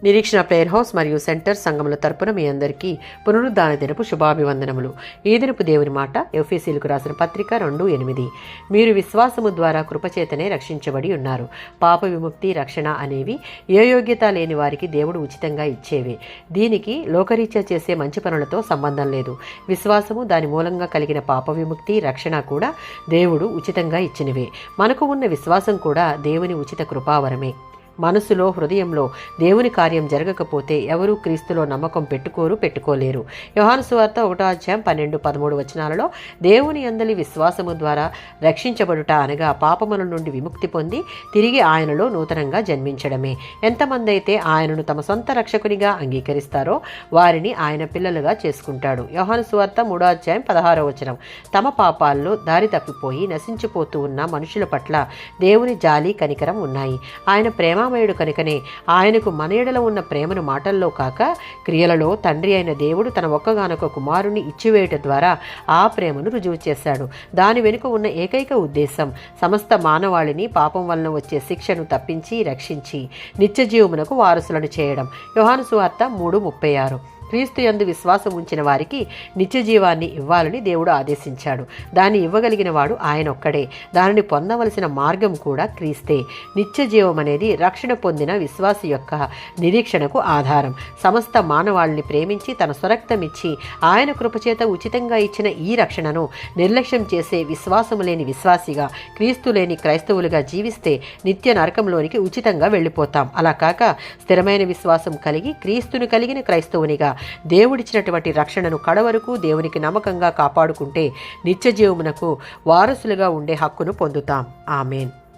నిరీక్షణ prayer house మరియు centre సంఘముల తరపున మీ అందరికీ పునరుద్ధాన దినపు శుభాభివందనములు. ఈ దినపు దేవుని మాట ఎఫెసీయులకు రాసిన పత్రిక 2:8. మీరు విశ్వాసము ద్వారా కృపచేతనే రక్షించబడి ఉన్నారు. పాప విముక్తి, రక్షణ అనేవి ఏ యోగ్యత లేని వారికి దేవుడు ఉచితంగా ఇచ్చేవే. దీనికి లోకరీత్యా చేసే మంచి పనులతో సంబంధం లేదు. విశ్వాసము, దాని మూలంగా కలిగిన పాప విముక్తి, రక్షణ కూడా దేవుడు ఉచితంగా ఇచ్చినవే. మనకు ఉన్న విశ్వాసం కూడా దేవుని ఉచిత కృపావరమే. మనసులో, హృదయంలో దేవుని కార్యం జరగకపోతే ఎవరూ క్రీస్తులో నమ్మకం పెట్టుకోలేరు. యోహాను సువార్త 1:12-13 దేవుని యందలి విశ్వాసము ద్వారా రక్షించబడుట అనగా పాపముల నుండి విముక్తి పొంది తిరిగి ఆయనలో నూతనంగా జన్మించడమే. ఎంతమంది అయితే ఆయనను తమ సొంత రక్షకునిగా అంగీకరిస్తారో వారిని ఆయన పిల్లలుగా చేసుకుంటాడు. యోహాను సువార్త 3:16 తమ పాపాల్లో దారి తప్పిపోయి నశించిపోతూ ఉన్న మనుషుల పట్ల దేవుని జాలి, కనికరం ఉన్నాయి. ఆయన ప్రేమ కనుకనే ఆయనకు మన ఎడల ఉన్న ప్రేమను మాటల్లో కాక క్రియలలో తండ్రి అయిన దేవుడు తన ఒక్కగానొక్క కుమారుని ఇచ్చివేయట ద్వారా ఆ ప్రేమను రుజువు చేశాడు. దాని వెనుక ఉన్న ఏకైక ఉద్దేశం సమస్త మానవాళిని పాపం వలన వచ్చే శిక్షను తప్పించి రక్షించి నిత్య జీవమునకు వారసులను చేయడం. యోహాను సువార్త 3:36 క్రీస్తు యందు విశ్వాసం ఉంచిన వారికి నిత్య జీవాన్ని ఇవ్వాలని దేవుడు ఆదేశించాడు. దాన్ని ఇవ్వగలిగిన వాడు ఆయన ఒక్కడే. దానిని పొందవలసిన మార్గం కూడా క్రీస్తే. నిత్య జీవం అనేది రక్షణ పొందిన విశ్వాసి యొక్క నిరీక్షణకు ఆధారం. సమస్త మానవాళిని ప్రేమించి తన స్వరక్తమిచ్చి ఆయన కృపచేత ఉచితంగా ఇచ్చిన ఈ రక్షణను నిర్లక్ష్యం చేసే విశ్వాసము లేని విశ్వాసిగా, క్రీస్తు లేని క్రైస్తవులుగా జీవిస్తే నిత్య నరకంలోనికి ఉచితంగా వెళ్ళిపోతాం. అలా కాక స్థిరమైన విశ్వాసం కలిగి క్రీస్తును కలిగిన క్రైస్తవునిగా దేవుడిచ్చినటువంటి రక్షణను కడవరకు దేవునికి నమ్మకంగా కాపాడుకుంటే నిత్య జీవమునకు వారసులుగా ఉండే హక్కును పొందుతాం. ఆమేన్.